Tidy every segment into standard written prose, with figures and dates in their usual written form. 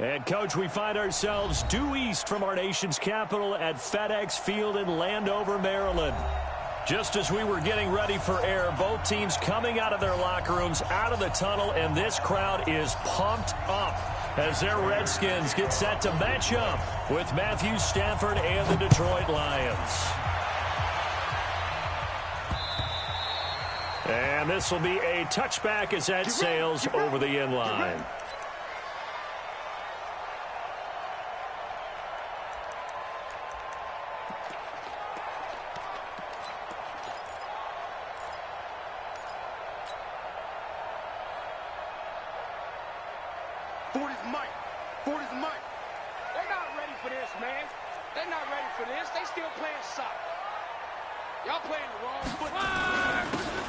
And, Coach, we find ourselves due east from our nation's capital at FedEx Field in Landover, Maryland. Just as we were getting ready for air, both teams coming out of their locker rooms, out of the tunnel, and this crowd is pumped up as their Redskins get set to match up with Matthew Stafford and the Detroit Lions. And this will be a touchback as that sails over the end line.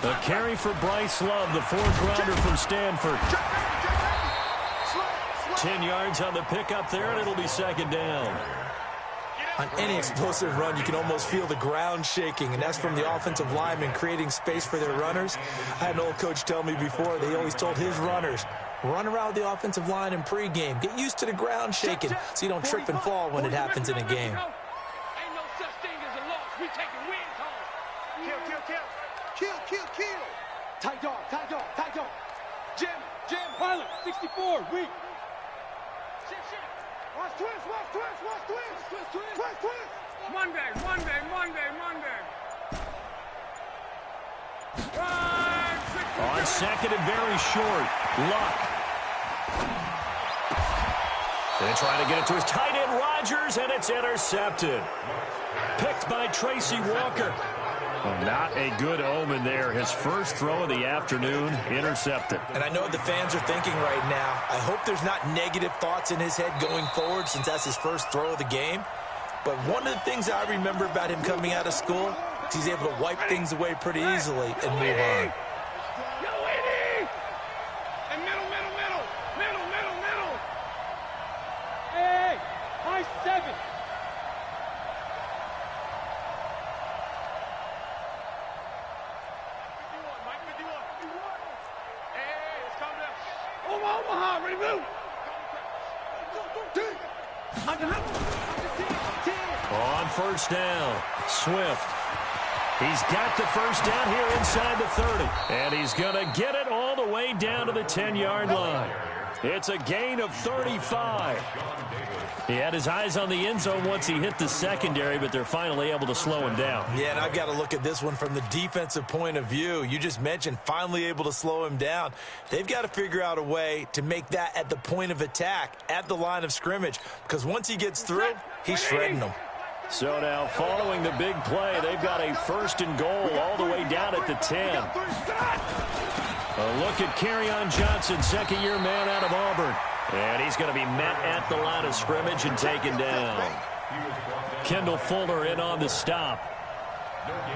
A carry for Bryce Love, the fourth-rounder from Stanford. 10 yards on the pickup there, and it'll be second down. On any explosive run, you can almost feel the ground shaking, and that's from the offensive linemen creating space for their runners. I had an old coach tell me before, they always told his runners, run around the offensive line in pregame. Get used to the ground shaking so you don't trip and fall when it happens in a game. Kill. Tight dog. Jim. Pilot, 64, weak. Shit. Watch twist. Monday. On second and very short, Luck. They try to get it to his tight end, Rodgers, and it's intercepted. Picked by Tracy Walker. Not a good omen there. His first throw of the afternoon, intercepted. And I know what the fans are thinking right now. I hope there's not negative thoughts in his head going forward since that's his first throw of the game. But one of the things I remember about him coming out of school is he's able to wipe things away pretty easily and move on. Hey, high 7. Omaha, ready to move. On first down, Swift. He's got the first down here inside the 30. And he's going to get it all the way down to the 10-yard line. It's a gain of 35. He had his eyes on the end zone once he hit the secondary, but they're finally able to slow him down. Yeah, and I've got to look at this one from the defensive point of view. You just mentioned finally able to slow him down. They've got to figure out a way to make that at the point of attack, at the line of scrimmage, because once he gets through, he's shredding them. So now following the big play, they've got a first and goal all the way down at the 10. A look at Kerryon Johnson, second-year man out of Auburn. And he's going to be met at the line of scrimmage and taken down. Kendall Fuller in on the stop.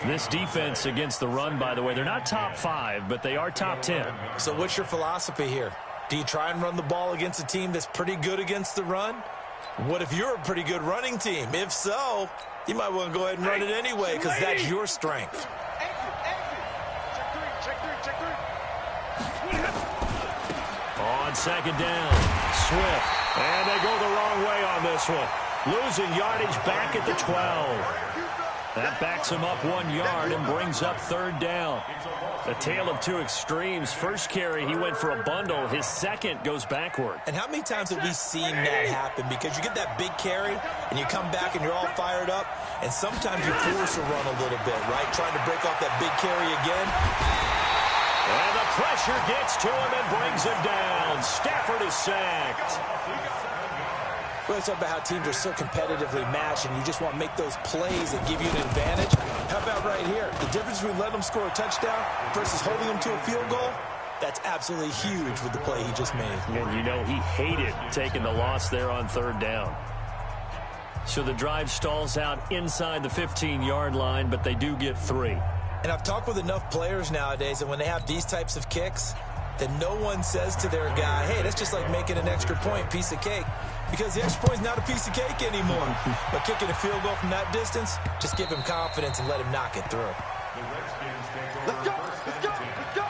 This defense against the run, by the way, they're not top 5, but they are top 10. So what's your philosophy here? Do you try and run the ball against a team that's pretty good against the run? What if you're a pretty good running team? If so, you might want to go ahead and run it anyway because that's your strength. On second down, Swift. And they go the wrong way on this one. Losing yardage back at the 12. That backs him up 1 yard and brings up third down. A tale of two extremes. First carry, he went for a bundle. His second goes backward. And how many times have we seen that happen? Because you get that big carry, and you come back, and you're all fired up, and sometimes you force a run a little bit, right? Trying to break off that big carry again. And the pressure gets to him and brings him down. Stafford is sacked. We always talk about how teams are so competitively matched, and you just want to make those plays that give you an advantage. How about right here? The difference between letting them score a touchdown versus holding them to a field goal, that's absolutely huge with the play he just made. And you know he hated taking the loss there on third down. So the drive stalls out inside the 15-yard line, but they do get 3. And I've talked with enough players nowadays that when they have these types of kicks, that no one says to their guy, hey, that's just like making an extra point, piece of cake. Because the extra point is not a piece of cake anymore. But kicking a field goal from that distance, just give him confidence and let him knock it through. Let's go. Let's go. Let's go.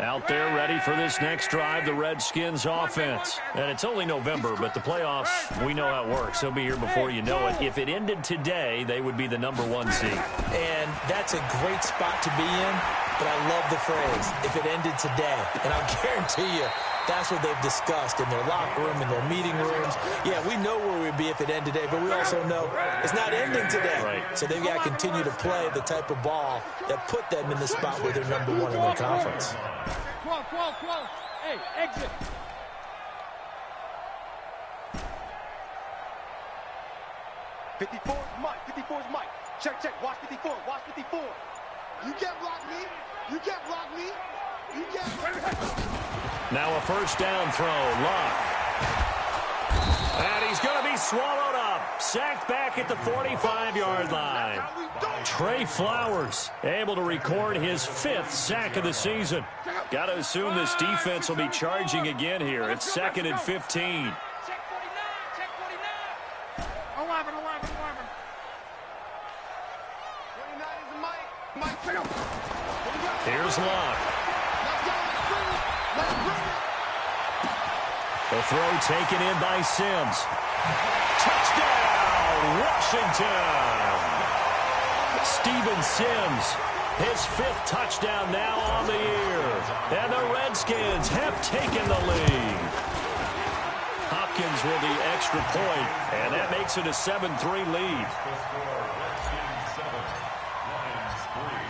Out there ready for this next drive, the Redskins offense. And it's only November, but the playoffs, we know how it works. They'll be here before you know it. If it ended today, they would be the #1 seed. And that's a great spot to be in, but I love the phrase, if it ended today. And I'll guarantee you, that's what they've discussed in their locker room, in their meeting rooms. Yeah, we know where we'd be if it ended today, but we also know it's not ending today. Right. So they've got to continue to play the type of ball that put them in the spot where they're #1 in their conference. 12. Hey, exit. Mike. 54 is Mike. Check. Watch 54. You can't block me. You can't. Now a first down throw. Luck. And he's going to be swallowed up. Sacked back at the 45-yard line. Trey Flowers able to record his 5th sack of the season. Got to assume this defense will be charging again here. It's 2nd and 15. Check 49. 11. 29 is Mike. Pick up. Here's Luck. The throw taken in by Sims. Touchdown, Washington! Steven Sims, his 5th touchdown now on the year. And the Redskins have taken the lead. Hopkins with the extra point, and that makes it a 7-3 lead.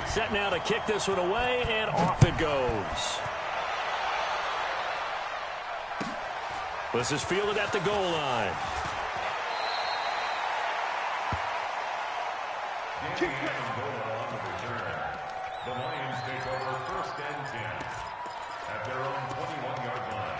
Set now to kick this one away, and off it goes. This is fielded at the goal line. The Lions take over 1st and 10 at their own 21-yard line.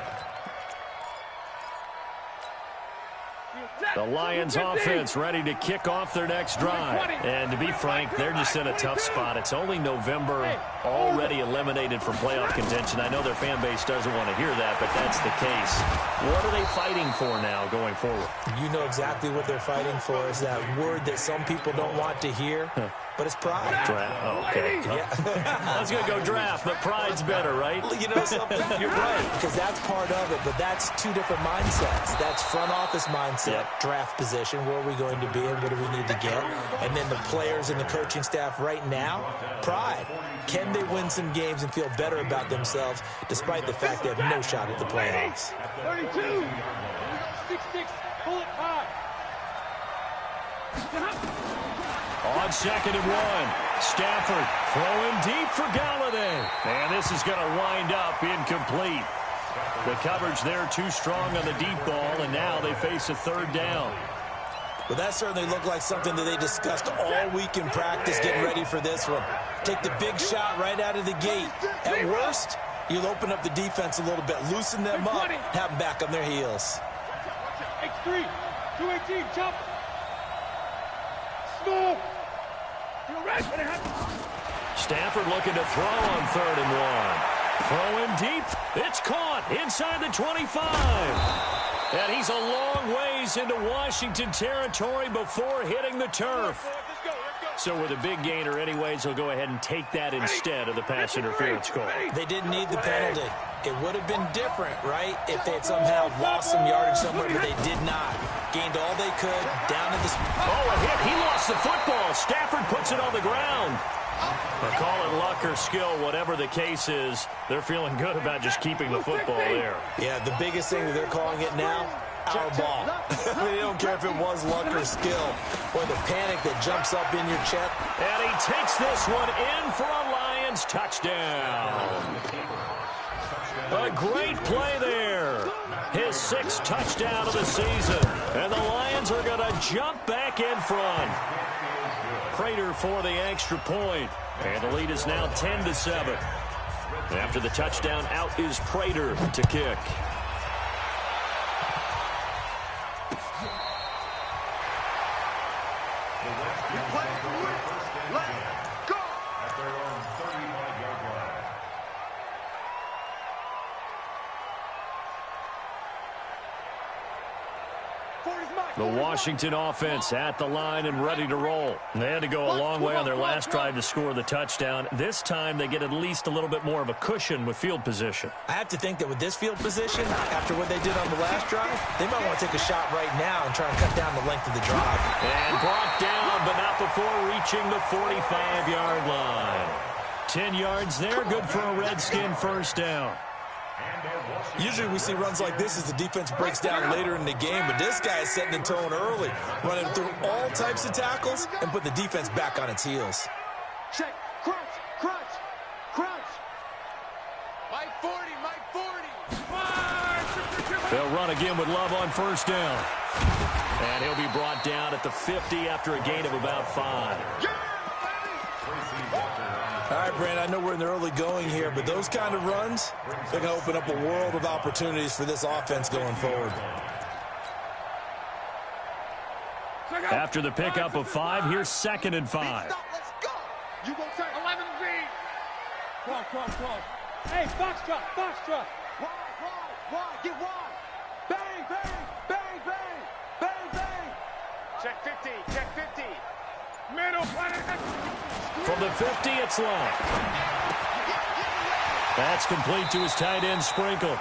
The Lions offense ready to kick off their next drive. And to be frank, they're just in a tough spot. It's only November, already eliminated from playoff contention. I know their fan base doesn't want to hear that, but that's the case. What are they fighting for now going forward? You know exactly what they're fighting for. Is that word that some people don't want to hear, but it's pride. Draft. Oh, okay. Yeah. I was going to go draft, but pride's better, right? You know something? You're right, because that's part of it, but that's two different mindsets. That's front office mindset, draft position, where are we going to be and what do we need to get? And then the players and the coaching staff right now, pride. Can they win some games and feel better about themselves despite the fact they have no shot at the playoffs? 32. 6-6. Pull it high. On 2nd and 1, Stafford throwing deep for Galladay. And this is going to wind up incomplete. The coverage there too strong on the deep ball, and now they face a 3rd down. Well, that certainly looked like something that they discussed all week in practice getting ready for this one. Take the big shot right out of the gate. At worst, you'll open up the defense a little bit, loosen them up, have them back on their heels. X3, 218, jump. Snoop. You're right. Stafford looking to throw on 3rd and 1. Throwing deep. It's caught inside the 25. And he's a long ways into Washington territory before hitting the turf. So with a big gainer anyways, he'll go ahead and take that instead of the pass interference call. They didn't need the penalty. It would have been different, right, if they had somehow lost some yardage somewhere, but they did not. Gained all they could, down to the... Oh, a hit. He lost the football. Stafford puts it on the ground. Call it luck or skill, whatever the case is, they're feeling good about just keeping the football there. Yeah, the biggest thing that they're calling it now, our ball. I mean, they don't care if it was luck or skill or the panic that jumps up in your chest. And he takes this one in for a Lions touchdown. A great play there. His 6th touchdown of the season. And the Lions are going to jump back in front. Prater for the extra point. And the lead is now 10-7. After the touchdown, out is Prater to kick. The Washington offense at the line and ready to roll. They had to go a long way on their last drive to score the touchdown. This time they get at least a little bit more of a cushion with field position. I have to think that with this field position, after what they did on the last drive, they might want to take a shot right now and try and cut down the length of the drive. And brought down, but not before reaching the 45-yard line. 10 yards there, good for a Redskin first down. Usually we see runs like this as the defense breaks down later in the game, but this guy is setting the tone early, running through all types of tackles and put the defense back on its heels. Check, crunch, crunch, crunch. Mike 40, Mike 40. They'll run again with Love on first down. And he'll be brought down at the 50 after a gain of about 5. All right, Brandon, I know we're in the early going here, but those kind of runs, they're going to open up a world of opportunities for this offense going forward. After the pickup of 5, here's 2nd and 5. Let's go. You gonna take 11 feet. Cross. Hey, box truck. Wide. Get wide. Bang, bang, bang, bang, bang, bang. Check 50. Middle. From the 50, it's Love. That's complete to his tight end, Sprinkle.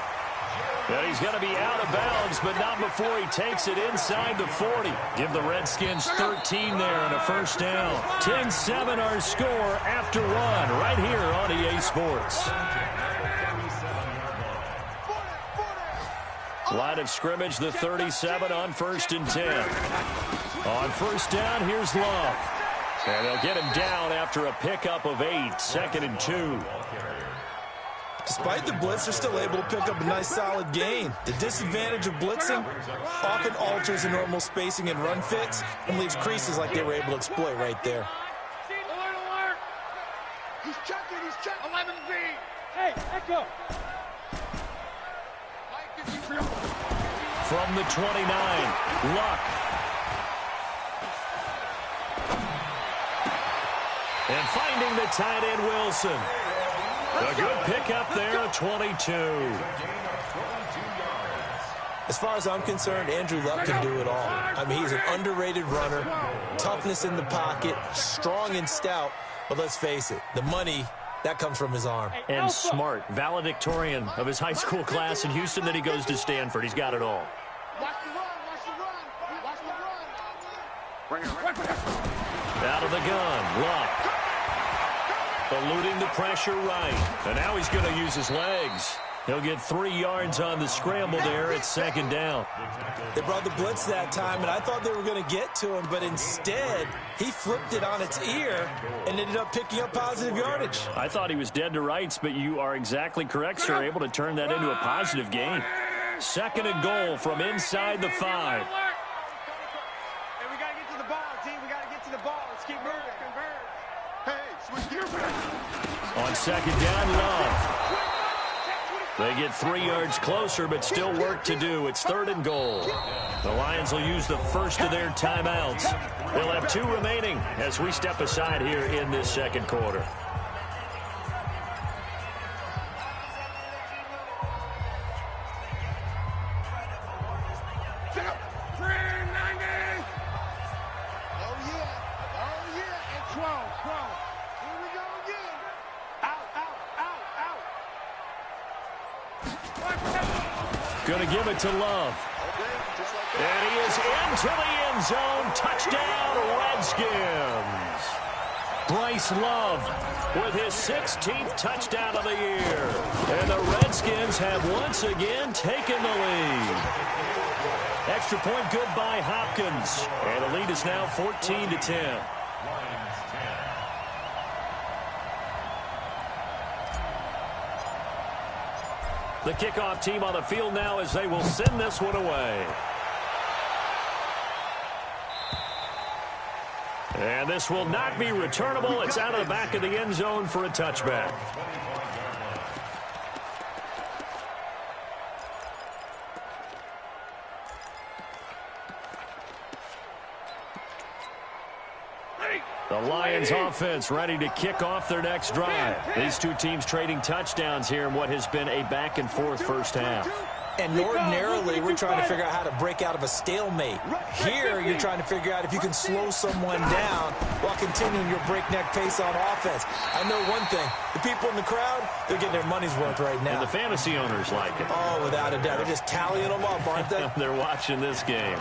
And he's going to be out of bounds, but not before he takes it inside the 40. Give the Redskins 13 there and a first down. 10-7 our score after 1 right here on EA Sports. Line of scrimmage, the 37 on 1st and 10. On first down, here's Love. And they'll get him down after a pickup of 8, 2nd and 2. Despite the blitz, they're still able to pick up a nice solid gain. The disadvantage of blitzing often alters the normal spacing and run fits and leaves creases like they were able to exploit right there. Alert. He's checking. 11 feet. Hey, Echo. From the 29, Luck. And finding the tight end, Wilson. A good pickup there, 22. As far as I'm concerned, Andrew Luck can do it all. I mean, he's an underrated runner, toughness in the pocket, strong and stout, but let's face it, the money, that comes from his arm. And smart, valedictorian of his high school class in Houston, then he goes to Stanford. He's got it all. Watch the run. Out of the gun, Luck. Eluding the pressure right. And now he's going to use his legs. He'll get 3 yards on the scramble there at 2nd down. They brought the blitz that time, and I thought they were going to get to him, but instead, he flipped it on its ear and ended up picking up positive yardage. I thought he was dead to rights, but you are exactly correct, sir. Able to turn that into a positive gain. 2nd and goal from inside the 5. Hey, we got to get to the ball, team. We got to get to the ball. Let's keep moving. Hey, switch gears. On 2nd down, Love. They get 3 yards closer, but still work to do. It's 3rd and goal. The Lions will use the first of their timeouts. They'll have 2 remaining as we step aside here in this 2nd quarter. Going to give it to Love. And he is into the end zone. Touchdown, Redskins. Bryce Love with his 16th touchdown of the year. And the Redskins have once again taken the lead. Extra point good by Hopkins. And the lead is now 14-10. The kickoff team on the field now as they will send this one away. And this will not be returnable. It's out of the back of the end zone for a touchback. The Lions offense ready to kick off their next drive. These 2 teams trading touchdowns here in what has been a back-and-forth first half. And ordinarily, we're trying to figure out how to break out of a stalemate. Here, you're trying to figure out if you can slow someone down while continuing your breakneck pace on offense. I know one thing. The people in the crowd, they're getting their money's worth right now. And the fantasy owners like it. Oh, without a doubt. They're just tallying them up, aren't they? They're watching this game.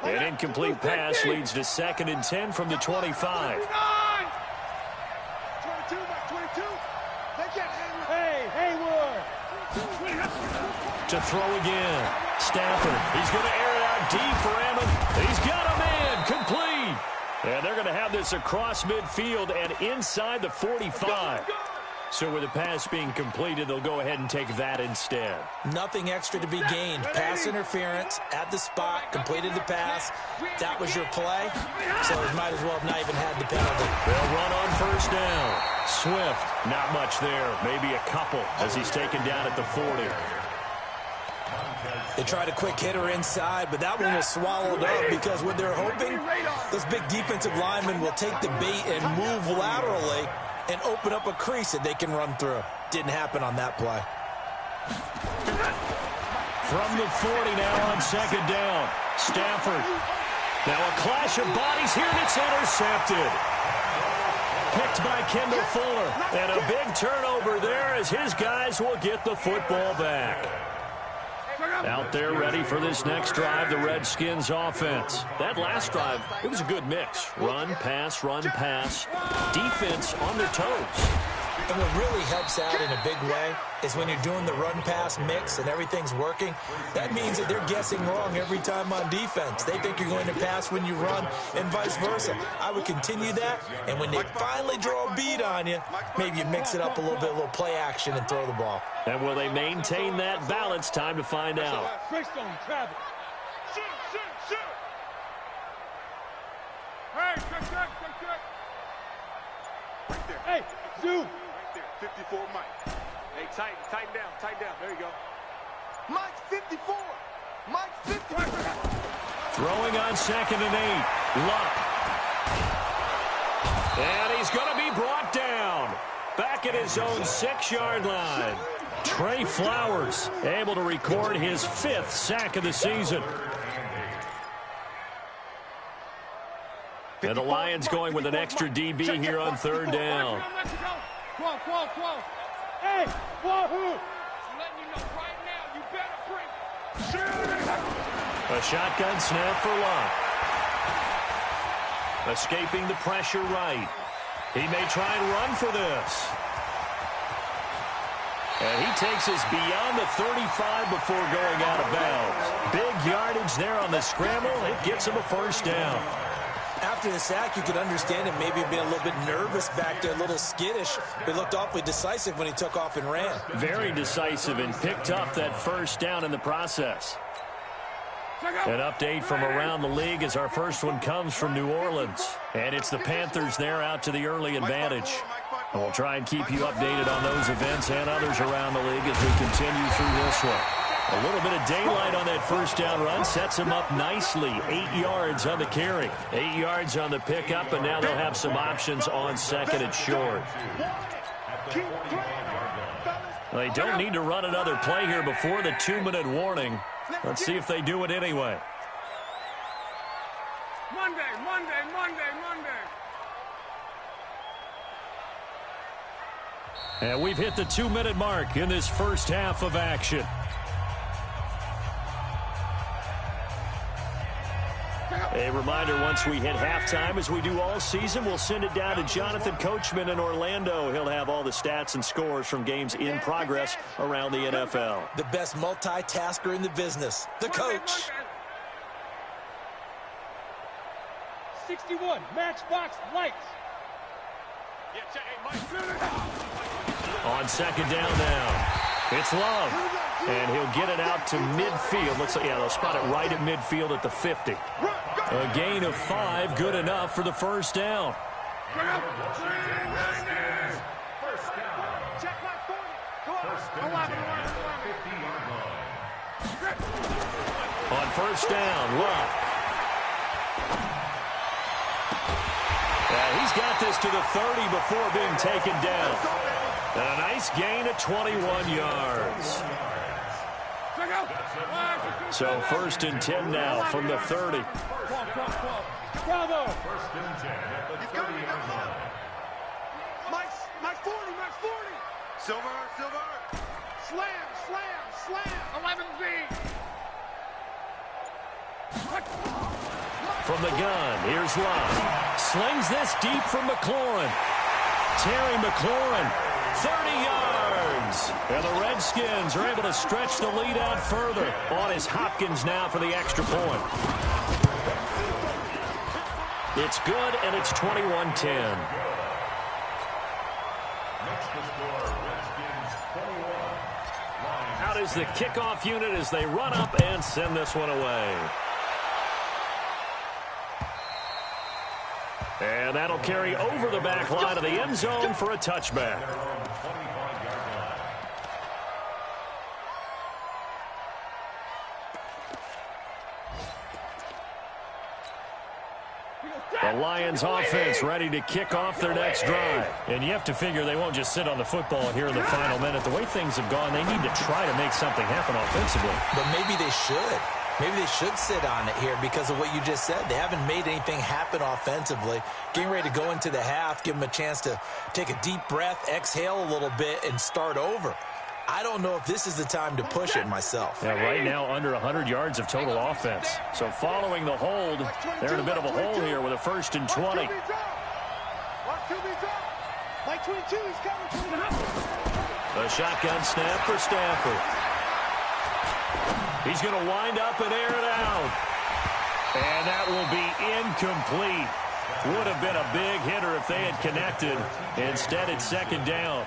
An incomplete pass leads to 2nd and 10 from the 25. 22 by 22. Hey, Haywood. To throw again. Stafford. He's going to air it out deep for Ammon. He's got a man. Complete. And they're going to have this across midfield and inside the 45. So with the pass being completed, they'll go ahead and take that instead. Nothing extra to be gained. Pass interference at the spot, completed the pass. That was your play, so you might as well have not even had the penalty. They'll run on 1st down. Swift, not much there. Maybe a couple as he's taken down at the 40. They tried a quick hitter inside, but that one was swallowed up because what they're hoping, those big defensive linemen will take the bait and move laterally and open up a crease that they can run through. Didn't happen on that play. From the 40 now on 2nd down. Stafford. Now a clash of bodies here, and it's intercepted. Picked by Kendall Fuller. And a big turnover there as his guys will get the football back. Out there ready for this next drive, the Redskins offense. That last drive, it was a good mix. Run, pass, defense on their toes. And what really helps out in a big way is when you're doing the run-pass mix and everything's working, that means that they're guessing wrong every time on defense. They think you're going to pass when you run and vice versa. I would continue that, and when they finally draw a bead on you, maybe you mix it up a little bit, a little play action, and throw the ball. And will they maintain that balance? Time to find out. Travis. Shoot. Hey, check. Right there. Hey, zoom. Right there, 54 Mike. Hey, tighten down. There you go. Mike's 54. Mike's 54. Throwing on 2nd and 8. Luck. And he's going to be brought down. Back at his own 6-yard line. Trey Flowers able to record his 5th sack of the season. And the Lions going with an extra DB here on 3rd down. Close. Hey, wahoo! I'm letting you know right now, you better bring. A shotgun snap for Luck. Escaping the pressure right. He may try and run for this. And he takes us beyond the 35 before going out of bounds. Big yardage there on the scramble. It gets him a 1st down. After the sack, you could understand him maybe being a little bit nervous back there, a little skittish. But he looked awfully decisive when he took off and ran. Very decisive and picked up that 1st down in the process. An update from around the league as our first one comes from New Orleans. And it's the Panthers there out to the early advantage. And we'll try and keep you updated on those events and others around the league as we continue through this one. A little bit of daylight on that 1st down run sets him up nicely. 8 yards on the carry. 8 yards on the pickup, and now they'll have some options on 2nd and short. Well, they don't need to run another play here before the 2-minute warning. Let's see if they do it anyway. Monday. And we've hit the 2-minute mark in this first half of action. A reminder, once we hit halftime, as we do all season, we'll send it down to Jonathan Coachman in Orlando. He'll have all the stats and scores from games in progress around the NFL. The best multitasker in the business, the coach. 61, matchbox lights. On 2nd down now, it's Love. And he'll get it out to midfield. Looks like, yeah, they'll spot it right at midfield at the 50. A gain of 5, good enough for the 1st down. On 1st down, Luck. He's got this to the 30 before being taken down. And a nice gain of 21 yards. So 1st and 10 now from the 30. Bravo. 1st and 10 at the 30-yard line. Max 40. Silver. Slam. 11V. From the gun, here's Love. Slings this deep from McLaurin. Terry McLaurin, 30 yards. And the Redskins are able to stretch the lead out further. On is Hopkins now for the extra point. It's good, and it's 21-10. Out is the kickoff unit as they run up and send this one away. And that'll carry over the back line of the end zone for a touchback. The Lions offense ready to kick off their next drive. And you have to figure they won't just sit on the football here in the final minute. The way things have gone, they need to try to make something happen offensively. But maybe they should. Maybe they should sit on it here because of what you just said. They haven't made anything happen offensively. Getting ready to go into the half, give them a chance to take a deep breath, exhale a little bit, and start over. I don't know if this is the time to push it myself. Yeah, right now under 100 yards of total offense. So following the hold, they're in a bit of a hole here with a 1st and 20. The shotgun snap for Stafford. He's going to wind up and air it out. And that will be incomplete. Would have been a big hitter if they had connected. Instead, it's 2nd down.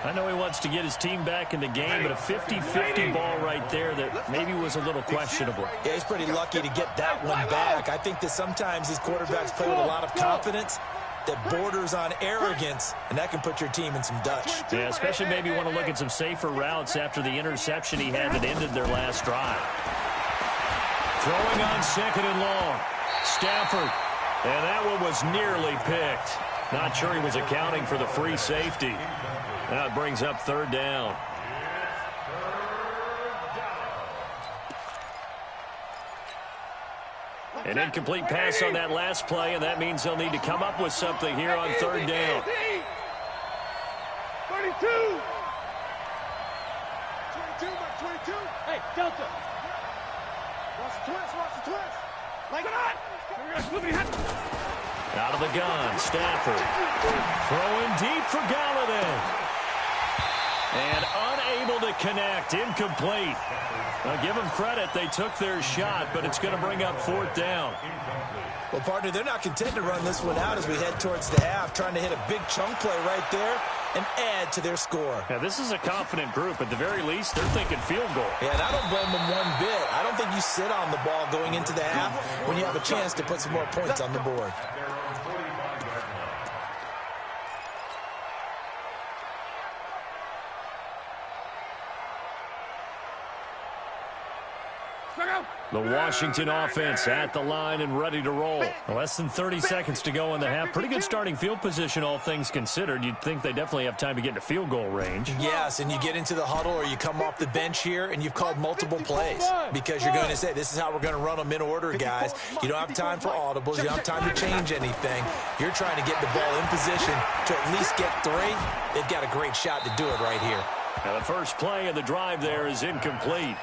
I know he wants to get his team back in the game, but a 50-50 ball right there that maybe was a little questionable. Yeah, he's pretty lucky to get that one back. I think that sometimes these quarterbacks play with a lot of confidence that borders on arrogance, and that can put your team in some Dutch. Yeah, especially maybe want to look at some safer routes after the interception he had that ended their last drive. Throwing on 2nd and long. Stafford. And that one was nearly picked. Not sure he was accounting for the free safety. That brings up 3rd down. An incomplete pass on that last play, and that means they'll need to come up with something here on 3rd down. 32. Hey, Delta. Watch the twist. Like that. Out of the gun, Stafford. Throwing deep for Galladay. And unable to connect, incomplete. Now give them credit, they took their shot, but it's going to bring up 4th down. Well, partner, they're not content to run this one out as we head towards the half, trying to hit a big chunk play right there and add to their score. Yeah, this is a confident group. At the very least, they're thinking field goal. Yeah, and I don't blame them one bit. I don't think you sit on the ball going into the half when you have a chance to put some more points on the board. The Washington offense at the line and ready to roll. Less than 30 seconds to go in the half. Pretty good starting field position, all things considered. You'd think they definitely have time to get into field goal range. Yes, and you get into the huddle or you come off the bench here and you've called multiple plays because you're going to say, this is how we're going to run them in order, guys. You don't have time for audibles. You don't have time to change anything. You're trying to get the ball in position to at least get 3. They've got a great shot to do it right here. Now the first play of the drive there is incomplete.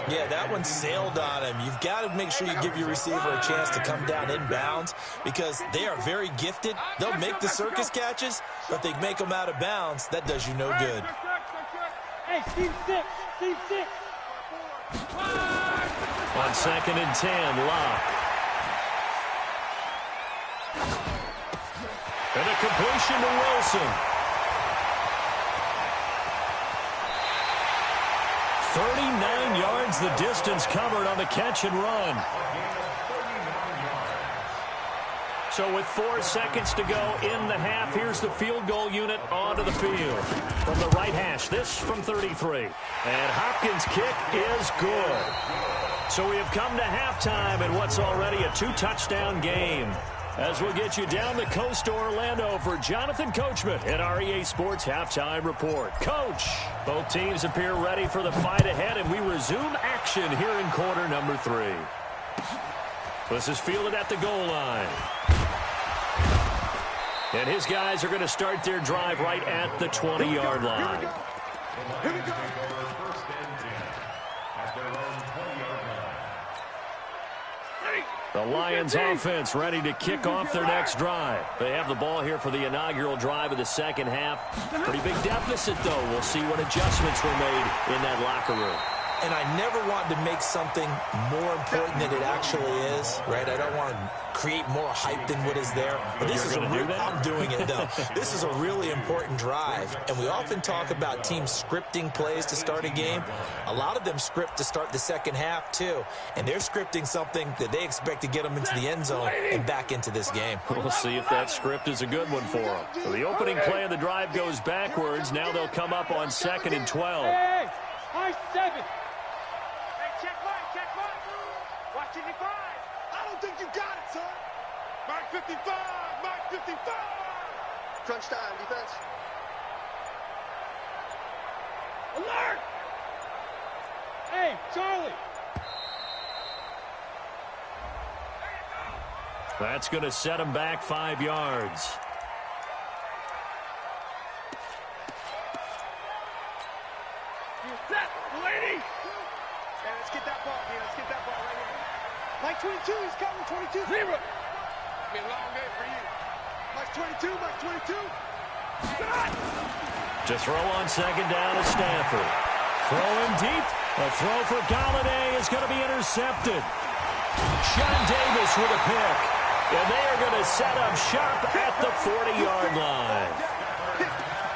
Yeah, that one sailed on him. You've got to make sure you give your receiver a chance to come down inbounds because they are very gifted. They'll make the circus catches, but if they make them out of bounds, that does you no good. Hey, Steve 6. On 2nd and 10, Locke. And a completion to Wilson. 39 yards the distance covered on the catch and run. So with 4 seconds to go in the half, here's the field goal unit onto the field. From the right hash, this from 33. And Hopkins' kick is good. So we have come to halftime in what's already a 2-touchdown game. as we'll get you down the coast to Orlando for Jonathan Coachman at our EA Sports Halftime Report. Coach, both teams appear ready for the fight ahead, and we resume action here in quarter number 3. This is fielded at the goal line. And his guys are going to start their drive right at the 20-yard line. Here we go. First and 10 at their own 20-yard line. The Lions offense ready to kick off their next drive. They have the ball here for the inaugural drive of the second half. Pretty big deficit, though. We'll see what adjustments were made in that locker room. And I never want to make something more important than it actually is, right? I don't want to create more hype than what is there. But this is a real, I'm doing it, though. This is a really important drive. And we often talk about teams scripting plays to start a game. A lot of them script to start the second half, too. And they're scripting something that they expect to get them into the end zone and back into this game. We'll see if that script is a good one for them. So the opening play of the drive goes backwards. Now they'll come up on 2nd and 12. Hey, high 7. Watch 55. I don't think you got it, son. Mark 55. Mark 55. Crunch time, defense. Alert! Hey, Charlie. That's going to set him back 5 yards. Set, lady. Yeah, let's get that ball. Yeah, let's get that ball right here. Mike 22, he's coming. 22. 0. It's been a long day for you. Mike 22, Mike 22. Shot. To throw on 2nd down is Stanford. Throwing deep. A throw for Galladay is going to be intercepted. Sean Davis with a pick. And they are going to set up shop at the 40-yard line.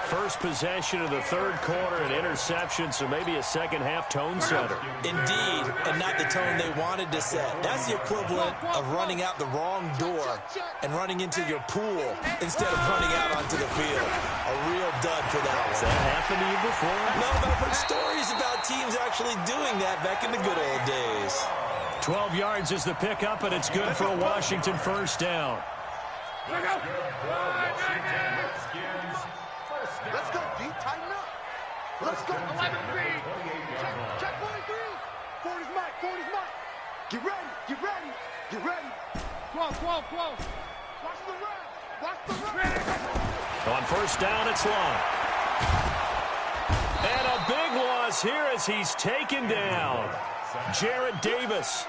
First possession of the third quarter, an interception, so maybe a second-half tone setter. Indeed, and not the tone they wanted to set. That's the equivalent of running out the wrong door and running into your pool instead of running out onto the field. A real dud for that one. Has that happened to you before? No, but I've heard stories about teams actually doing that back in the good old days. 12 yards is the pickup, and it's good for a Washington first down. Let's go, D. Tighten up. Let's go. 11-3. Check 43. Forward is Mike. Forward is Mike. Get ready. Get ready. Get ready. 12. Watch the run. Watch the run. On first down, it's long. And a big loss here as he's taken down. Jarrett Davis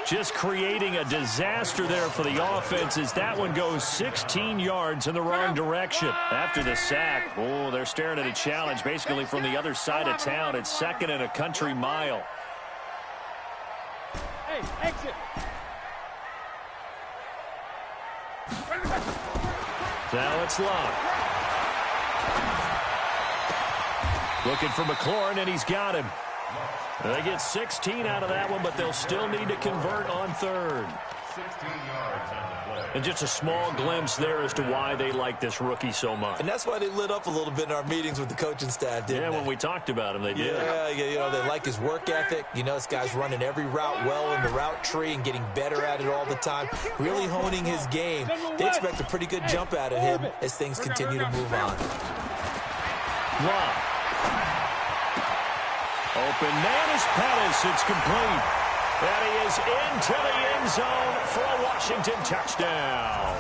just creating a disaster there for the offense as that one goes 16 yards in the wrong direction. After the sack, oh, they're staring at a challenge basically from the other side of town. It's 2nd and a country mile. Hey, exit. Now it's Locke. Looking for McLaurin, and he's got him. They get 16 out of that one, but they'll still need to convert on 3rd. 16 yards on the play. And just a small glimpse there as to why they like this rookie so much. And that's why they lit up a little bit in our meetings with the coaching staff, didn't they? Yeah, when we talked about him, they did. Yeah, you know, they like his work ethic. You know, this guy's running every route well in the route tree and getting better at it all the time, really honing his game. They expect a pretty good jump out of him as things continue to move on. Locke. Open man is Pettis. It's complete. And he is into the end zone for a Washington touchdown.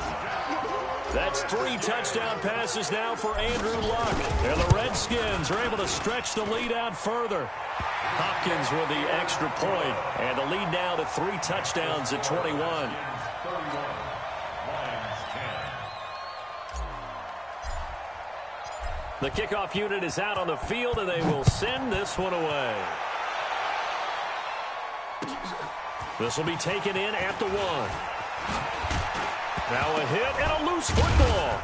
That's 3 touchdown passes now for Andrew Luck. And the Redskins are able to stretch the lead out further. Hopkins with the extra point. And the lead now to 3 touchdowns at 21. The kickoff unit is out on the field, and they will send this one away. This will be taken in at the 1. Now a hit and a loose football.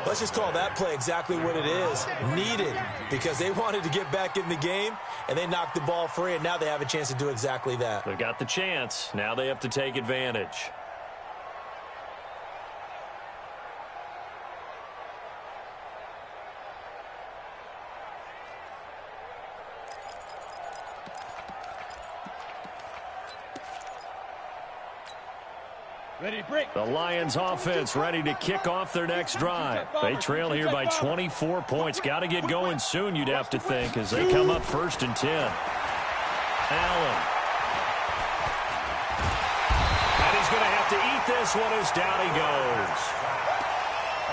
Let's just call that play exactly what it is. Needed, because they wanted to get back in the game, and they knocked the ball free, and now they have a chance to do exactly that. They've got the chance. Now they have to take advantage. Ready to break. The Lions offense ready to kick off their next drive. They trail here by 24 points. Got to get going soon, you'd have to think, as they come up 1st and 10. Allen. And he's going to have to eat this one as down he goes.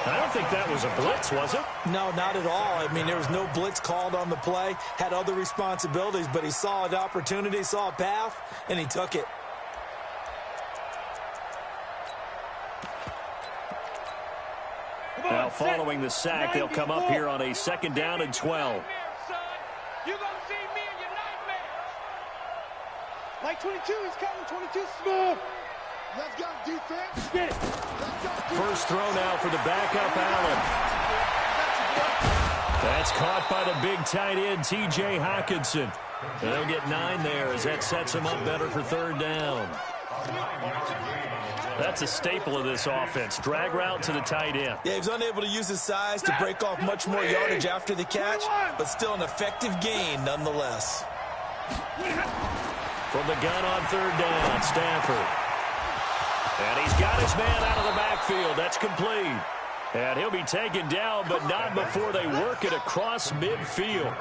I don't think that was a blitz, was it? No, not at all. I mean, there was no blitz called on the play. Had other responsibilities, but he saw an opportunity, saw a path, and he took it. Now, following the sack, they'll come up here on a 2nd down and 12. You're going to see me in your nightmares. Like 22, he's coming. 22 smooth. Let's go, defense. Get it. First throw now for the backup, Allen. That's caught by the big tight end, T.J. Hockenson. They'll get 9 there as that sets him up better for 3rd down. That's a staple of this offense. Drag route to the tight end. Yeah, he was unable to use his size to break off much more yardage after the catch, but still an effective gain nonetheless. From the gun on 3rd down, Stafford. And he's got his man out of the backfield. That's complete. And he'll be taken down, but not before they work it across midfield.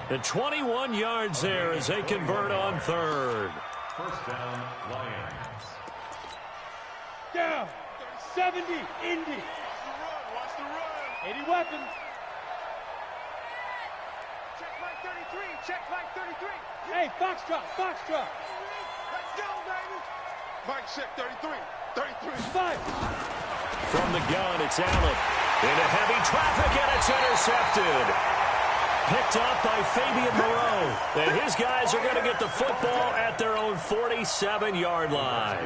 The 21 yards there as they convert on 3rd. First down, Lions. Down. 70, Indy. Watch the run. 80 weapons. Check flag 33. Check flag 33. Hey, foxtrot, foxtrot. Let's go, baby. Mike, check 33. 33. 5. From the gun, it's Allen. Into heavy traffic, and it's intercepted. Picked up by Fabian Moreau. And his guys are going to get the football at their own 47-yard line.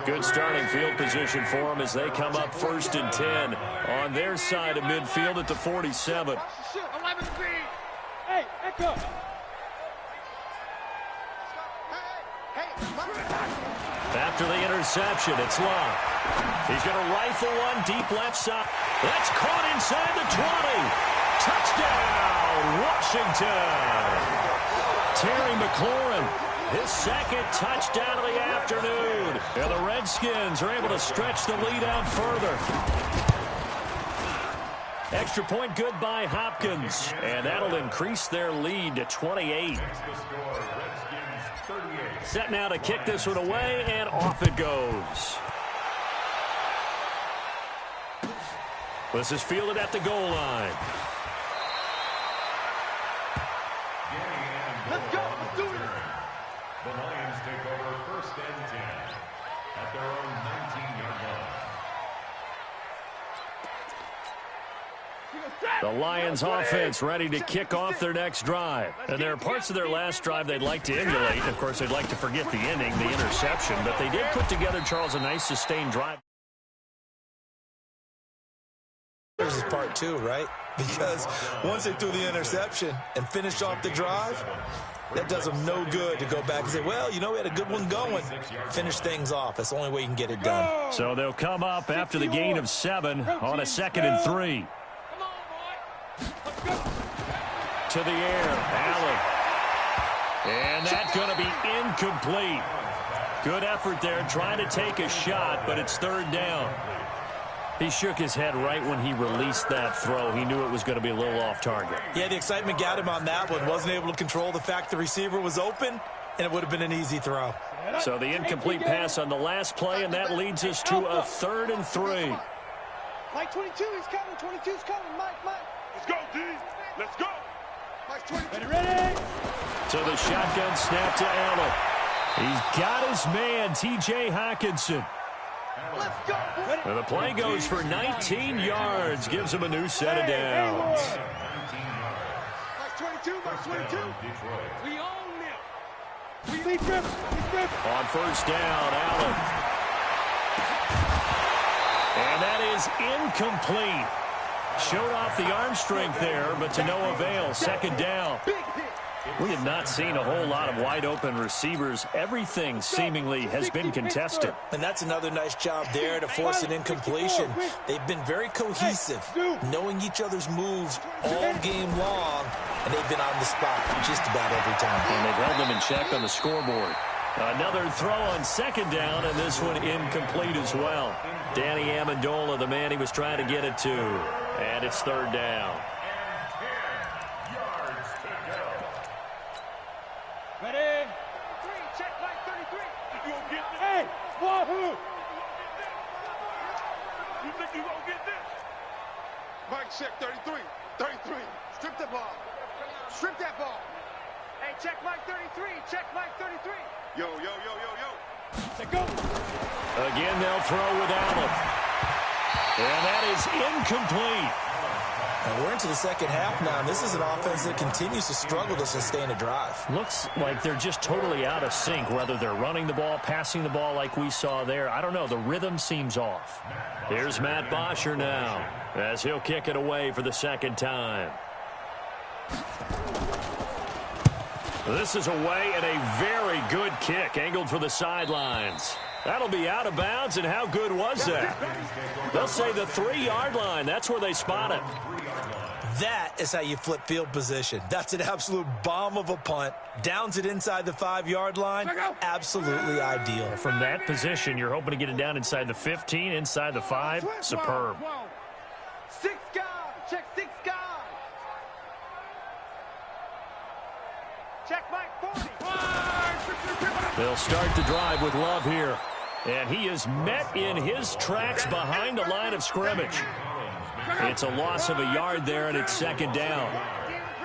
Good starting field position for them as they come up 1st and 10 on their side of midfield at the 47. 11 feet. Hey, Echo. After the interception, it's Love. He's going to rifle one deep left side. That's caught inside the 20. Touchdown, Washington. Terry McLaurin, his 2nd touchdown of the afternoon. And the Redskins are able to stretch the lead out further. Extra point good by Hopkins. And that'll increase their lead to 28. Set now to kick this one away, and off it goes. This is fielded at the goal line. Let's go. Let's do it. The Lions take over 1st and 10 at their own 19-yard line. The Lions offense ready to kick off their next drive. And there are parts of their last drive they'd like to emulate. Of course, they'd like to forget the inning, the interception. But they did put together, Charles, a nice sustained drive. This is part 2, right? Because once they threw the interception and finished off the drive, that does them no good to go back and say, well, you know, we had a good one going. Finish things off. That's the only way you can get it done. So they'll come up after the gain of 7 on a 2nd and 3. To the air, Allen. And that's going to be incomplete. Good effort there, trying to take a shot, but it's 3rd down. He shook his head right when he released that throw. He knew it was going to be a little off target. Yeah, the excitement got him on that one. Wasn't able to control the fact the receiver was open, and it would have been an easy throw. So the incomplete pass on the last play, and that leads us to a 3rd and 3. Mike 22, he's coming. 22's coming. Mike. Let's go, D. Let's go. Mike 22. Ready? So the shotgun snap to Allen. He's got his man, T.J. Hockenson. Let's go. And the play goes for 19 yards. Gives him a new set of downs. Mike 22. We own them. We lead grip. On 1st down, Allen. And that is incomplete. Showed off the arm strength there, but to no avail. 2nd down. We have not seen a whole lot of wide-open receivers. Everything seemingly has been contested. And that's another nice job there to force an incompletion. They've been very cohesive, knowing each other's moves all game long, and they've been on the spot just about every time. And they've held them in check on the scoreboard. Another throw on second down, and this one incomplete as well. Danny Amendola, the man he was trying to get it to. And it's third down. And 10 yards to go. Ready? 33, check line 33. You gonna get this? Hey, wahoo! You think you gonna get this? Mike, check 33. 33. Strip the ball. Strip that ball. Hey, check line 33. Check line 33. Yo, yo, yo, yo, yo. Say go. Again, they'll throw with Allen. And that is incomplete. And we're into the second half now, and this is an offense that continues to struggle to sustain a drive. Looks like they're just totally out of sync, whether they're running the ball, passing the ball like we saw there. I don't know. The rhythm seems off. Here's Matt Bosher now as he'll kick it away for the second time. This is away and a very good kick, angled for the sidelines. That'll be out of bounds, and how good was that? They'll say the 3-yard line. That's where they spot it. That is how you flip field position. That's an absolute bomb of a punt. Downs it inside the 5-yard line. Absolutely ideal. From that position, you're hoping to get it down inside the 15, inside the 5. Superb. 6 guys. Check 6 guys. Check Mike 40. They'll start the drive with Love here. And he is met in his tracks behind the line of scrimmage. It's a loss of a yard there, and it's second down.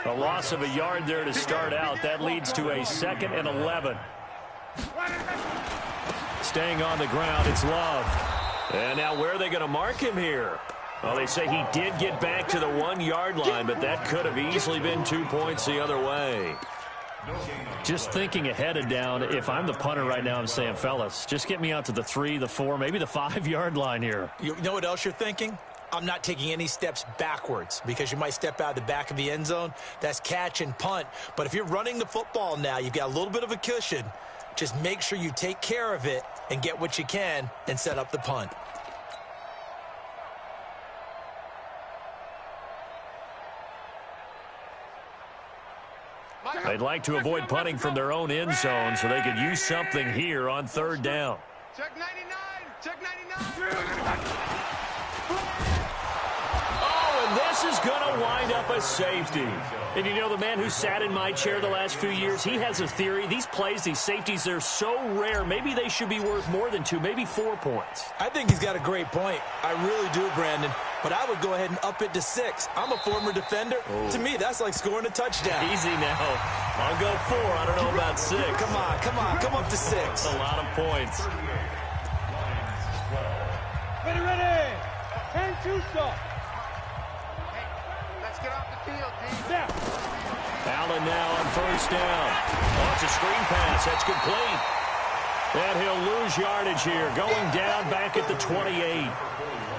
A loss of a yard there to start out. That leads to a 2nd and 11. Staying on the ground, it's Love. And now where are they going to mark him here? Well, they say he did get back to the 1-yard line, but that could have easily been 2 points the other way. Just thinking ahead of down, if I'm the punter right now, I'm saying, fellas, just get me out to the 3, the 4, maybe the 5-yard line here. You know what else you're thinking? I'm not taking any steps backwards because you might step out of the back of the end zone. That's catch and punt. But if you're running the football now, you've got a little bit of a cushion. Just make sure you take care of it and get what you can and set up the punt. They'd like to avoid punting from their own end zone so they could use something here on third down. Check 99. Check 99. Oh, and this is going to wind up a safety. And you know, the man who sat in my chair the last few years, he has a theory. These plays, these safeties, they're so rare. Maybe they should be worth more than 2, maybe 4 points. I think he's got a great point. I really do, Brandon. But I would go ahead and up it to 6. I'm a former defender. Oh. To me, that's like scoring a touchdown. Easy now. I'll go 4. I don't know about 6. Come on, come on. Come up to 6. That's a lot of points. Ready, ready. 10 2 stop. Hey, let's get off the field, G. Step. Allen now on first down. Oh, it's a screen pass. That's complete. And he'll lose yardage here. Going down back at the 28.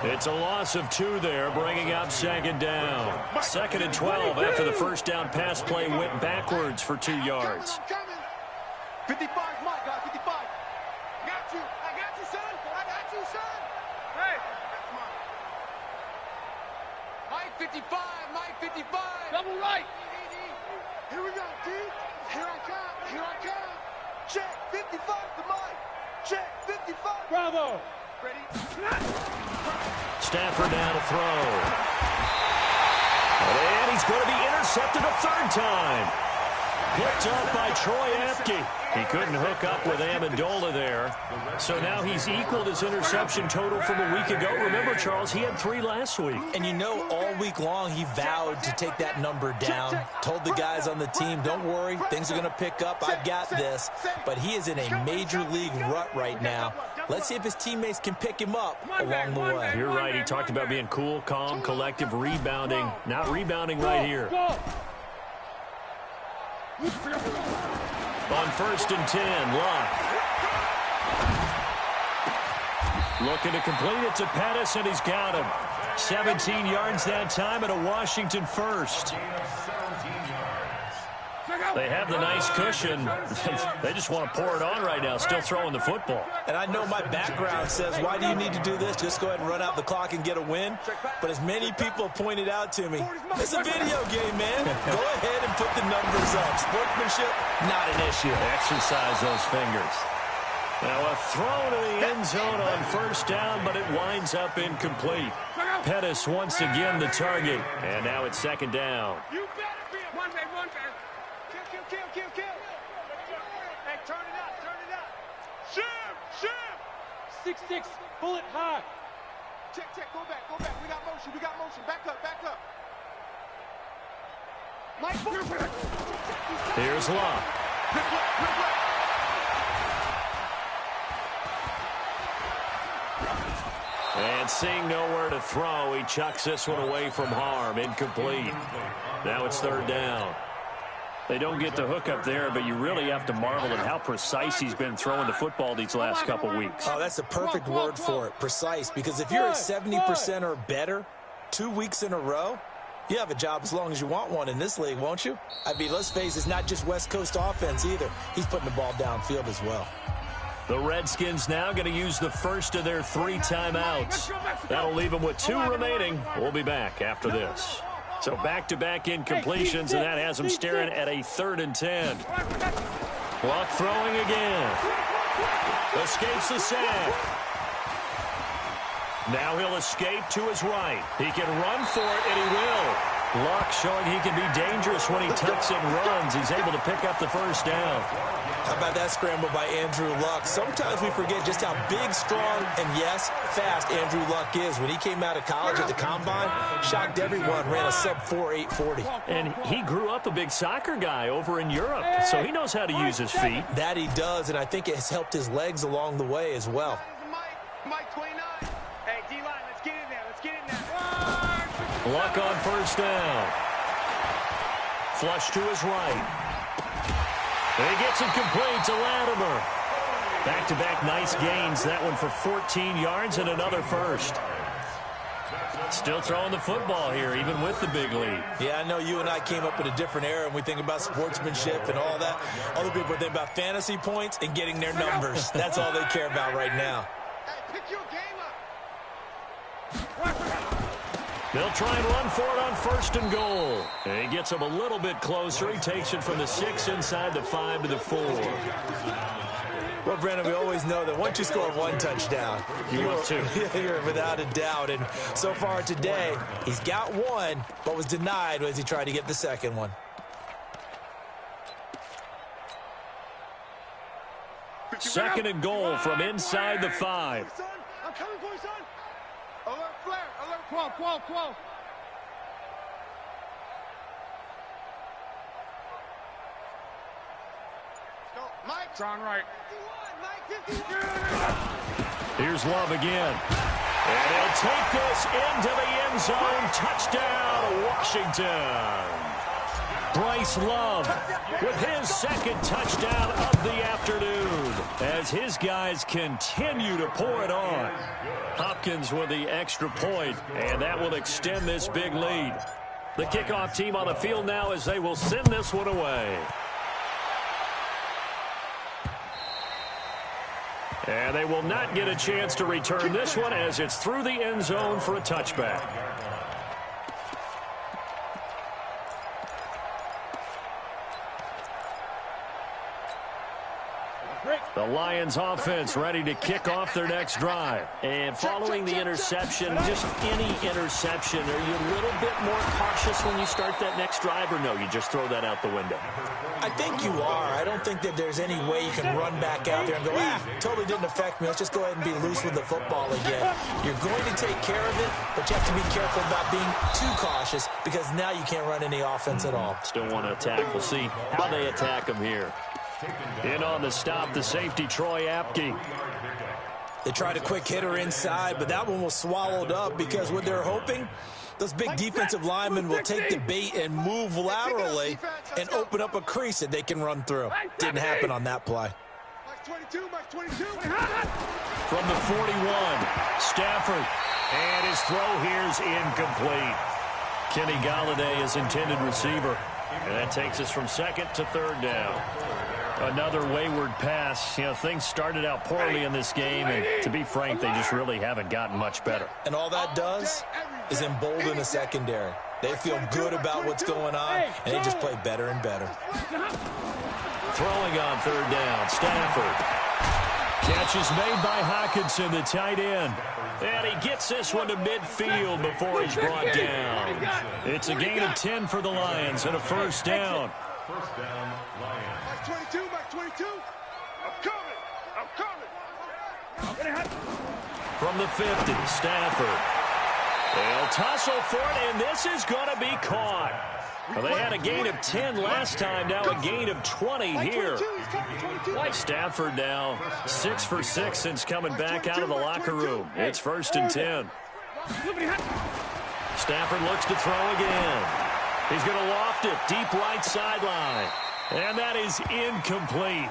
It's a loss of 2 there, bringing up second down. 2nd and 12 after the first down pass play went backwards for 2 yards. 55, Mike, guys, 55. I got you, son. I got you, son. Hey, come on. Mike 55, Mike 55. Double right. Here we go, D. Here I come. Check 55 to Mike. Check 55. Bravo. Ready? Stafford now to throw. And he's going to be intercepted a 3rd time. Picked up by Troy Apke. He couldn't hook up with Amendola there. So now he's equaled his interception total from a week ago. Remember, Charles, he had 3 last week. And you know, all week long, he vowed to take that number down. Told the guys on the team, don't worry, things are going to pick up. I've got this. But he is in a major league rut right now. Let's see if his teammates can pick him up along the way. You're right. He talked about being cool, calm, collective, rebounding. Not rebounding right here. On 1st and 10, Love. Looking to complete it to Pettis, and he's got him. 17 yards that time, and a Washington first. They have the nice cushion. They just want to pour it on right now, still throwing the football. And I know my background says, why do you need to do this? Just go ahead and run out the clock and get a win. But as many people pointed out to me, it's a video game, man. Go ahead and put the numbers up. Sportsmanship, not an issue. Exercise those fingers. Now a throw to the end zone on first down, but it winds up incomplete. Pettis once again the target, and now it's second down. You better be a one man. Kill. Hey, turn it up. Shoot. 6-6, pull it high. Check, go back. We got motion. Back up. Mike, Here's Locke. And seeing nowhere to throw, he chucks this one away from harm. Incomplete. Now it's third down. They don't get the hook up there, but you really have to marvel at how precise he's been throwing the football these last couple weeks. Oh, that's the perfect word for it, precise. Because if you're at 70% or better 2 weeks in a row, you have a job as long as you want one in this league, won't you? I mean, let's face it, it's not just West Coast offense either. He's putting the ball downfield as well. The Redskins now going to use the first of their 3 timeouts. That'll leave them with 2 remaining. We'll be back after this. So back-to-back incompletions, and that has them staring at a 3rd and 10. Clock throwing again. Escapes the sack. Now he'll escape to his right. He can run for it, and he will. Luck showing he can be dangerous when he tucks and runs. He's able to pick up the first down. How about that scramble by Andrew Luck? Sometimes we forget just how big, strong, and yes, fast Andrew Luck is. When he came out of college at the Combine, shocked everyone, ran a sub-4 840. And he grew up a big soccer guy over in Europe, so he knows how to use his feet. That he does, and I think it has helped his legs along the way as well. Mike 29. Hey, D-line, let's get in there. Luck on first down. Flush to his right. And he gets it complete to Latimer. Back-to-back nice gains. That one for 14 yards and another first. Still throwing the football here, even with the big lead. Yeah, I know you and I came up in a different era, and we think about sportsmanship and all that. Other people think about fantasy points and getting their numbers. That's all they care about right now. Hey, pick your game up. They'll try and run for it on first and goal. And he gets him a little bit closer. He takes it from the 6 inside the 5 to the 4. Well, Brandon, we always know that once you score 1 touchdown, you're without a doubt. And so far today, he's got 1, but was denied as he tried to get the second one. Second and goal from inside the 5. I'm coming for you, son. Alert flare. Alert 12. Go, Mike. John Wright. 51, Mike 51. Here's Love again. And he'll take this into the end zone. Touchdown, Washington. Bryce Love with his second touchdown of the afternoon as his guys continue to pour it on. Hopkins with the extra point, and that will extend this big lead. The kickoff team on the field now as they will send this one away. And they will not get a chance to return this one as it's through the end zone for a touchback. The Lions offense ready to kick off their next drive. And following the interception, just any interception, are you a little bit more cautious when you start that next drive, or no, you just throw that out the window? I think you are. I don't think that there's any way you can run back out there and go, totally didn't affect me. Let's just go ahead and be loose with the football again. You're going to take care of it, but you have to be careful about being too cautious because now you can't run any offense at all. Still want to attack. We'll see how they attack them here. In on the stop, the safety, Troy Apke. They tried a quick hitter inside, but that one was swallowed up because what they're hoping, those big defensive linemen will take the bait and move laterally and open up a crease that they can run through. Didn't happen on that play. Mike 22. From the 41, Stafford. And his throw here's incomplete. Kenny Galladay is intended receiver. And that takes us from second to third down. Another wayward pass. You know, things started out poorly in this game, and to be frank, they just really haven't gotten much better. And all that does is embolden the secondary. They feel good about what's going on, and they just play better and better. Throwing on third down, Stafford. Catch is made by Hockenson, the tight end. And he gets this one to midfield before he's brought down. It's a gain of 10 for the Lions and a first down. First down, Lions. Mike 22, Mike 22. I'm coming. From the 50, Stafford. They'll tussle for it, and this is going to be caught. Well, they had a gain of 10 last time, now a gain of 20 here. Stafford now 6 for 6 since coming back out of the locker room. It's first and 10. Stafford looks to throw again. He's going to loft it deep right sideline. And that is incomplete.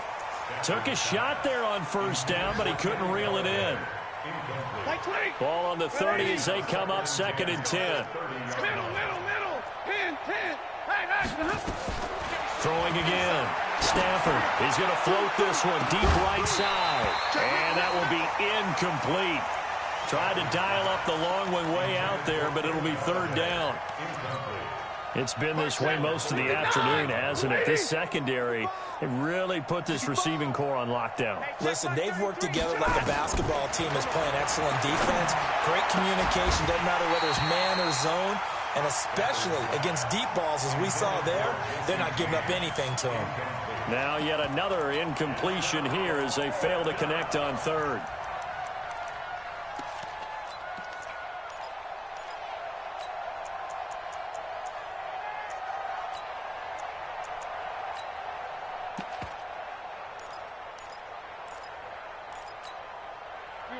Took a shot there on first down, but he couldn't reel it in. Ball on the 30 as they come up second and 10. Throwing again. Stafford is going to float this one deep right side. And that will be incomplete. Tried to dial up the long one way out there, but it'll be third down. It's been this way most of the afternoon, hasn't it? This secondary, they really put this receiving core on lockdown. Listen, they've worked together like a basketball team is playing excellent defense. Great communication, doesn't matter whether it's man or zone. And especially against deep balls, as we saw there, they're not giving up anything to them. Now yet another incompletion here as they fail to connect on third.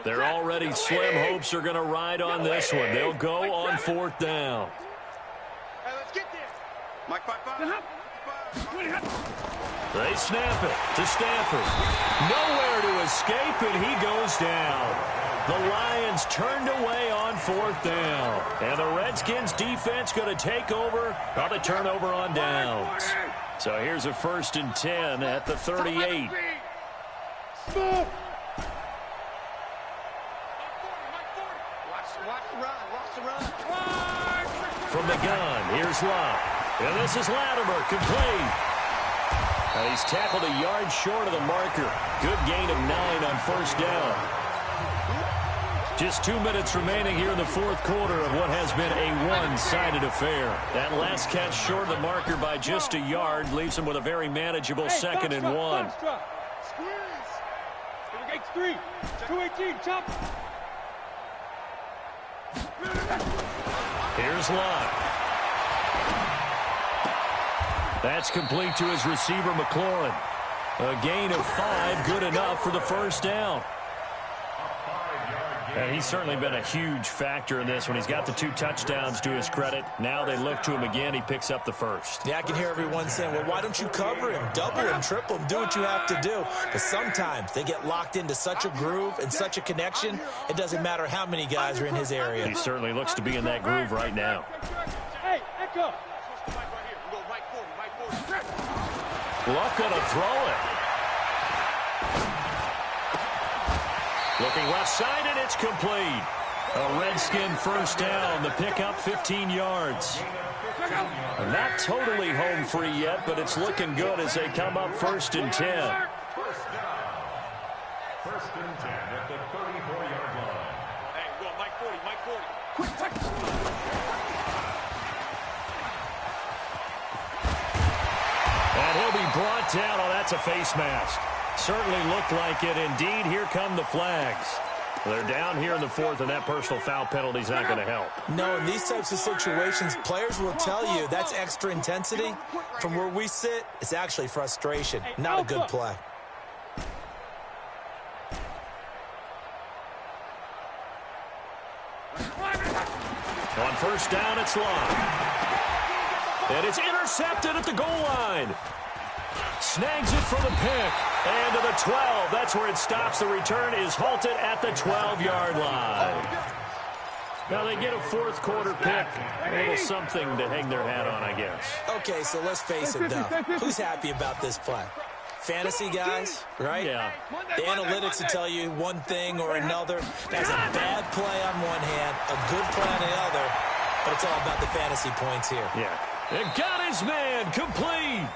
Their already slim hopes are going to ride on this one. They'll go on fourth down. Hey, let's get there. Mike, 5-5. They snap it to Stafford. Nowhere to escape, and he goes down. The Lions turned away on fourth down. And the Redskins defense going to take over on the turnover on downs. So here's a first and 10 at the 38. From the gun, here's Love. And this is Latimer, complete. And he's tackled a yard short of the marker. Good gain of 9 on first down. Just 2 minutes remaining here in the fourth quarter of what has been a one-sided affair. That last catch short of the marker by just a yard leaves him with a very manageable second and 1. Squeeze. 3, 218, chop. Here's Love. That's complete to his receiver, McLaurin. A gain of 5, good enough for the first down. And he's certainly been a huge factor in this one. He's got the 2 touchdowns to his credit. Now they look to him again. He picks up the first. Yeah, I can hear everyone saying, well, why don't you cover him? Double him, triple him, do what you have to do. But sometimes they get locked into such a groove and such a connection, it doesn't matter how many guys are in his area. He certainly looks to be in that groove right now. Hey, Echo. Luck going to throw it. Looking left side, and it's complete. A Redskin first down. The pickup 15 yards. Not totally home free yet, but it's looking good as they come up first and 10. First down. First and 10 at the 34-yard line. Hey, go Mike 40, Mike 40. Quick touch. And he'll be brought down. Oh, that's a face mask. Certainly looked like it. Indeed, here come the flags. They're down here in the fourth, and that personal foul penalty is not going to help. No, in these types of situations, players will tell you that's extra intensity. From where we sit, it's actually frustration, not a good play. On first down, it's Long. And it's intercepted at the goal line. Snags it for the pick. And to the 12. That's where it stops. The return is halted at the 12-yard line. Now they get a fourth quarter pick. A little something to hang their hat on, I guess. Okay, so let's face it, though. Who's happy about this play? Fantasy guys, right? Yeah. The analytics will tell you one thing or another. That's a bad play on one hand, a good play on the other, but it's all about the fantasy points here. Yeah. It got his man complete.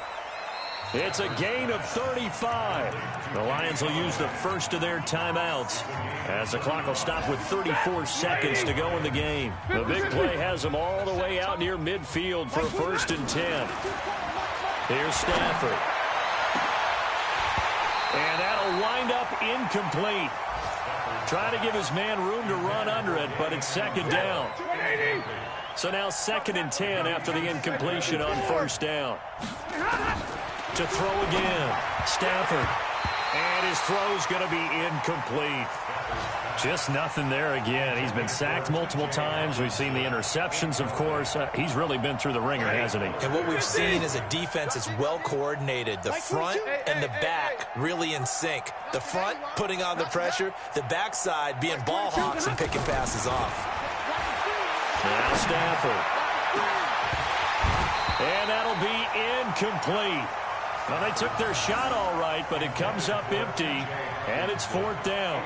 It's a gain of 35. The Lions will use the first of their timeouts as the clock will stop with 34 seconds to go in the game. The big play has them all the way out near midfield for a 1st and 10. Here's Stafford. And that'll wind up incomplete. Trying to give his man room to run under it, but it's 2nd down. So now 2nd and 10 after the incompletion on 1st down. To throw again. Stafford. And his throw's going to be incomplete. Just nothing there again. He's been sacked multiple times. We've seen the interceptions, of course. He's really been through the ringer, hasn't he? And what we've seen is a defense that's well coordinated. The front and the back really in sync. The front putting on the pressure. The backside being ball hawks and picking passes off. Now Stafford. And that'll be incomplete. Well, they took their shot all right, but it comes up empty, and it's 4th down.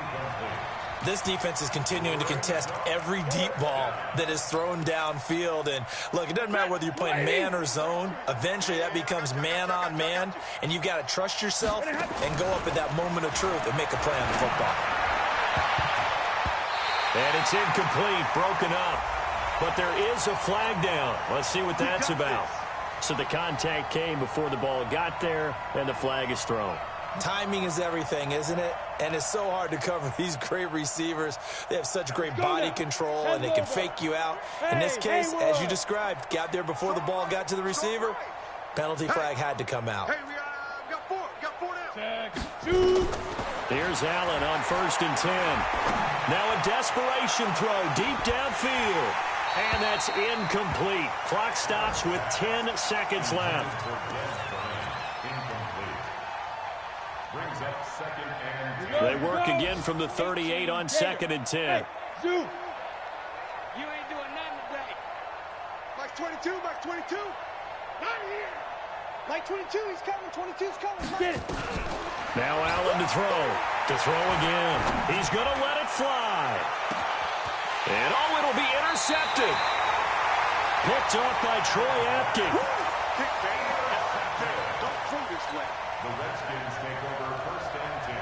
This defense is continuing to contest every deep ball that is thrown downfield. And, look, it doesn't matter whether you're playing man or zone. Eventually, that becomes man-on-man, and you've got to trust yourself and go up at that moment of truth and make a play on the football. And it's incomplete, broken up. But there is a flag down. Let's see what that's about. So the contact came before the ball got there, and the flag is thrown. Timing is everything, isn't it? And it's so hard to cover these great receivers. They have such great body control, and they can fake you out. In this case, as you described, got there before the ball got to the receiver. Penalty flag had to come out. We got four now. Here's Allen on 1st and 10. Now a desperation throw deep downfield. And that's incomplete. Clock stops with 10 seconds left. They work again from the 38 on 2nd and 10. Hey, Zoo, you ain't doing nothing today. Mike 22, Mike 22. Not here. Mike 22, he's coming. 22's coming. Get it. Now Allen to throw. To throw again. He's going to let it fly. And, oh, it'll be intercepted. Picked off by Troy Apke. Don't throw this way. The Redskins take over 1st and 10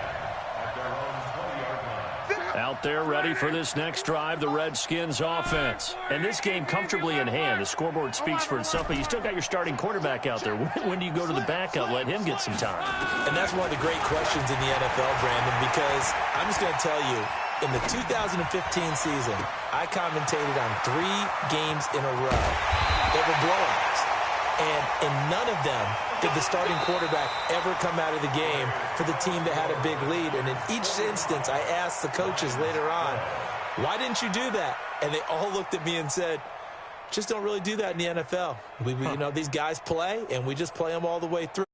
at their own 20-yard line. Out there ready for this next drive, the Redskins offense. And this game comfortably in hand. The scoreboard speaks for itself, but you still got your starting quarterback out there. When do you go to the backup, let him get some time? And that's one of the great questions in the NFL, Brandon, because I'm just going to tell you, in the 2015 season, I commentated on 3 games in a row that were blowouts. And in none of them did the starting quarterback ever come out of the game for the team that had a big lead. And in each instance, I asked the coaches later on, why didn't you do that? And they all looked at me and said, just don't really do that in the NFL. You know, these guys play, and we just play them all the way through.